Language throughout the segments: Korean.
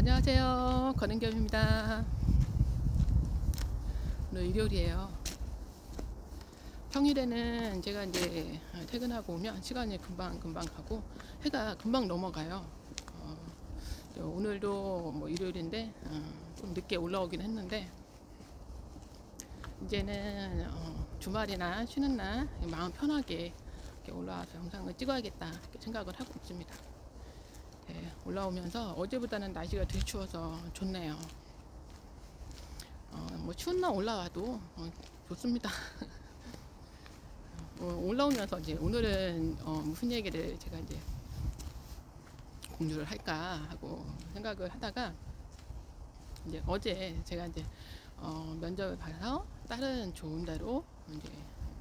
안녕하세요. 권은겸입니다. 오늘 일요일이에요. 평일에는 제가 이제 퇴근하고 오면 시간이 금방 가고 해가 금방 넘어가요. 오늘도 뭐 일요일인데 좀 늦게 올라오긴 했는데 이제는 주말이나 쉬는 날 마음 편하게 이렇게 올라와서 영상을 찍어야겠다 이렇게 생각을 하고 있습니다. 네, 올라오면서 어제보다는 날씨가 덜 추워서 좋네요. 뭐 추운 날 올라와도 좋습니다. 올라오면서 이제 오늘은 무슨 얘기를 제가 이제 공유를 할까 하고 생각을 하다가 이제 어제 제가 이제 면접을 봐서 다른 좋은 데로 이제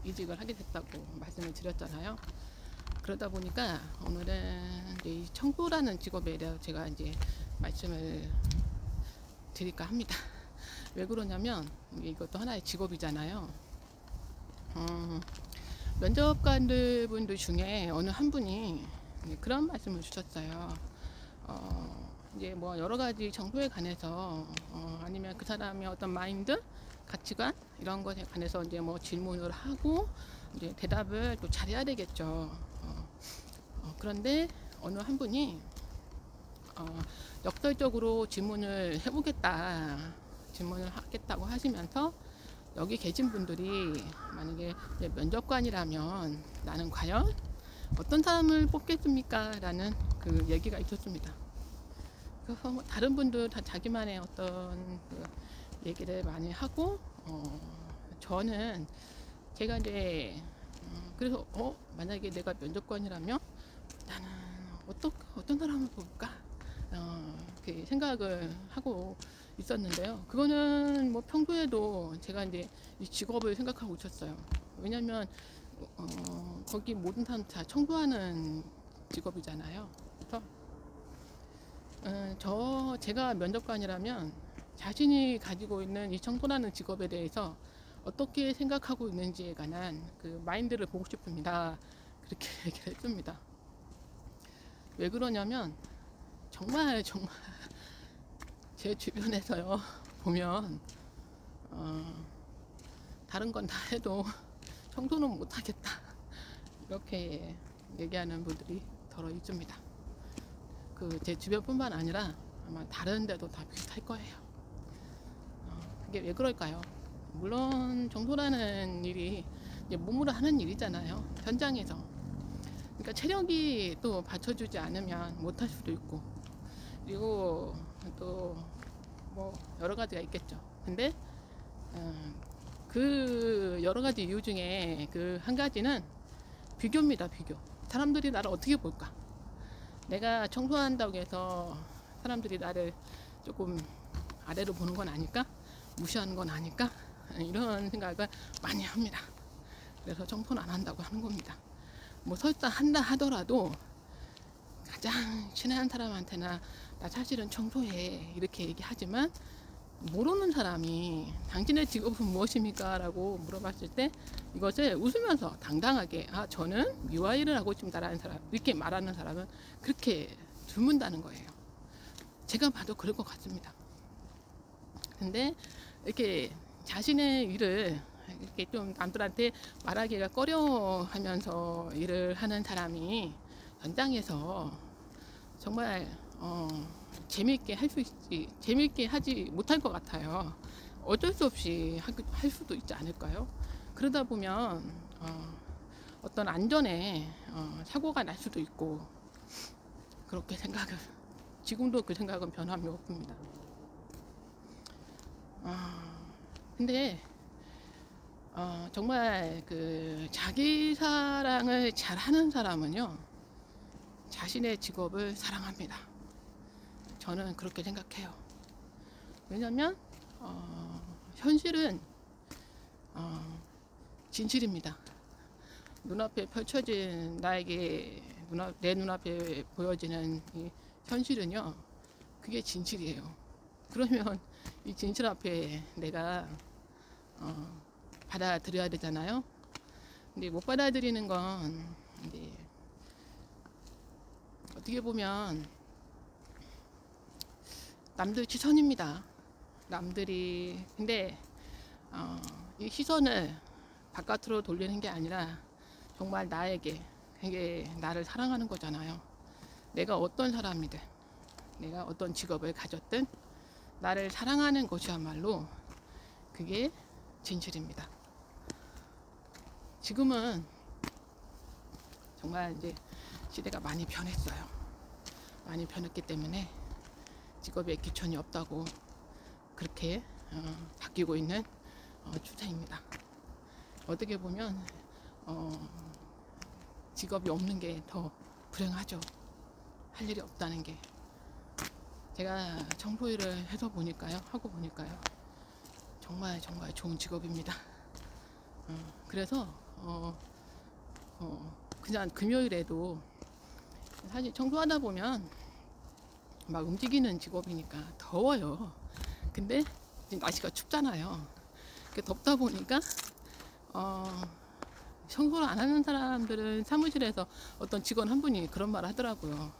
이직을 하게 됐다고 말씀을 드렸잖아요. 그러다 보니까 오늘은 이제 이 청소라는 직업에 대해서 제가 이제 말씀을 드릴까 합니다. 왜 그러냐면 이것도 하나의 직업이잖아요. 면접관들 분들 중에 어느 한 분이 그런 말씀을 주셨어요. 이제 뭐 여러 가지 정보에 관해서 아니면 그 사람의 어떤 마인드, 가치관 이런 것에 관해서 이제 뭐 질문을 하고 이제 대답을 또 잘해야 되겠죠. 그런데 어느 한 분이 역설적으로 질문을 하겠다고 하시면서 여기 계신 분들이 만약에 면접관이라면 나는 과연 어떤 사람을 뽑겠습니까? 라는 그 얘기가 있었습니다. 그래서 뭐 다른 분들 다 자기만의 어떤 그 얘기를 많이 하고 저는 제가 이제 그래서 만약에 내가 면접관이라면 나는 어떤 사람을 뽑을까? 그 생각을 하고 있었는데요. 그거는 뭐 평소에도 제가 이제 이 직업을 생각하고 있었어요. 왜냐면 거기 모든 사람 다 청소하는 직업이잖아요. 그래서 제가 면접관이라면 자신이 가지고 있는 이 청소라는 직업에 대해서 어떻게 생각하고 있는지에 관한 그 마인드를 보고 싶습니다. 그렇게 얘기를 했습니다. 왜 그러냐면 정말 제 주변에서요 보면 다른 건 다 해도 청소는 못하겠다 이렇게 얘기하는 분들이 더러 있습니다. 그 제 주변뿐만 아니라 아마 다른 데도 다 비슷할 거예요. 그게 왜 그럴까요? 물론 청소라는 일이 이제 몸으로 하는 일이잖아요. 현장에서. 그러니까 체력이 또 받쳐주지 않으면 못할 수도 있고, 그리고 또 뭐 여러 가지가 있겠죠. 근데 그 여러 가지 이유 중에 그 한 가지는 비교입니다. 비교. 사람들이 나를 어떻게 볼까? 내가 청소한다고 해서 사람들이 나를 조금 아래로 보는 건 아닐까? 무시하는 건 아닐까? 이런 생각을 많이 합니다. 그래서 청소는 안 한다고 하는 겁니다. 뭐 설사 한다 하더라도 가장 친한 사람한테나 나 사실은 청소해 이렇게 얘기하지만 모르는 사람이 당신의 직업은 무엇입니까? 라고 물어봤을 때 이것을 웃으면서 당당하게 저는 미화 일을 하고 있습니다라는 사람 이렇게 말하는 사람은 그렇게 드문다는 거예요. 제가 봐도 그럴 것 같습니다. 근데 이렇게 자신의 일을 이렇게 좀 남들한테 말하기가 꺼려 하면서 일을 하는 사람이 현장에서 정말 재미있게 할 수 있지, 재미있게 하지 못할 것 같아요. 어쩔 수 없이 할 수도 있지 않을까요? 그러다 보면 어떤 안전에 사고가 날 수도 있고 그렇게 지금도 그 생각은 변함이 없습니다. 근데 정말 그 자기 사랑을 잘하는 사람은요 자신의 직업을 사랑합니다. 저는 그렇게 생각해요. 왜냐면 현실은 진실입니다. 눈앞에 펼쳐진 내 눈앞에 보여지는 이 현실은요 그게 진실이에요. 그러면 이 진실 앞에 내가 받아들여야 되잖아요. 근데 못 받아들이는 건 이제 어떻게 보면 남들 시선입니다. 남들이 근데 이 시선을 바깥으로 돌리는 게 아니라 정말 나에게 이게 나를 사랑하는 거잖아요. 내가 어떤 사람이든 내가 어떤 직업을 가졌든 나를 사랑하는 것이야말로 그게 진실입니다. 지금은 정말 이제 시대가 많이 변했어요. 많이 변했기 때문에 직업에 귀천이 없다고 그렇게 바뀌고 있는 추세입니다. 어떻게 보면 직업이 없는 게 더 불행하죠. 할 일이 없다는 게. 제가 청소일을 해서 보니까요, 하고 보니까요, 정말 정말 좋은 직업입니다. 그래서 그냥 금요일에도 사실 청소하다 보면 막 움직이는 직업이니까 더워요. 근데 이제 날씨가 춥잖아요. 덥다 보니까 청소를 안 하는 사람들은 사무실에서 어떤 직원 한 분이 그런 말을 하더라고요.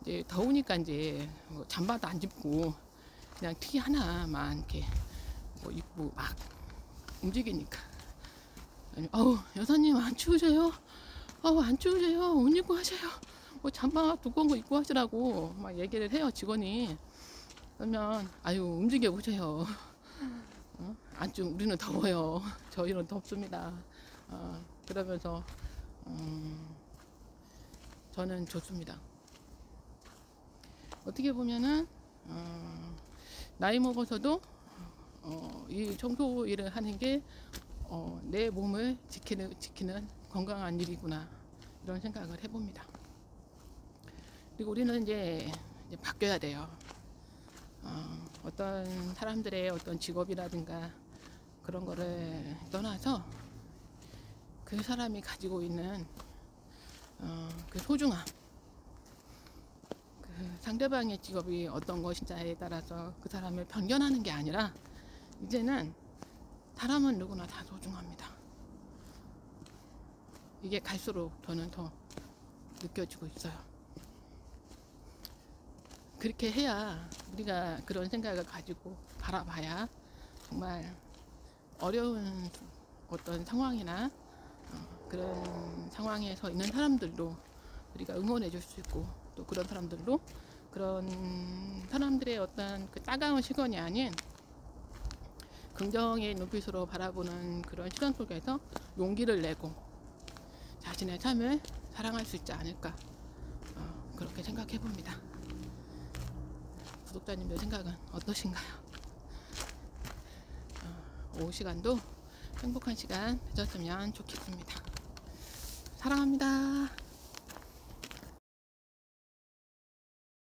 이제 더우니까 이제 뭐 잠바도 안 입고 그냥 티 하나만 이렇게 뭐 입고 막 움직이니까. 아우 여사님 안 추우세요? 안 추우세요? 옷 입고 하세요. 뭐 잠바 두꺼운 거 입고 하시라고 막 얘기를 해요, 직원이. 그러면 아유 움직여 보세요. 우리는 더워요. 저희는 덥습니다. 그러면서 저는 좋습니다. 어떻게 보면은 나이 먹어서도 이 청소 일을 하는 게 내 몸을 지키는 건강한 일이구나, 이런 생각을 해봅니다. 그리고 우리는 이제 바뀌어야 돼요. 어떤 사람들의 어떤 직업이라든가 그런 거를 떠나서 그 사람이 가지고 있는 그 소중함, 그 상대방의 직업이 어떤 것인지에 따라서 그 사람을 편견하는 게 아니라 이제는 사람은 누구나 다 소중합니다. 이게 갈수록 저는 더 느껴지고 있어요. 그렇게 해야 우리가 그런 생각을 가지고 바라봐야 정말 어려운 어떤 상황이나 그런 상황에 서 있는 사람들도 우리가 응원해 줄 수 있고, 또 그런 사람들도 그런 사람들의 어떤 그 따가운 시선이 아닌 긍정의 눈빛으로 바라보는 그런 시간 속에서 용기를 내고 자신의 삶을 사랑할 수 있지 않을까, 그렇게 생각해 봅니다. 구독자님들 생각은 어떠신가요? 오후 시간도 행복한 시간 되셨으면 좋겠습니다. 사랑합니다.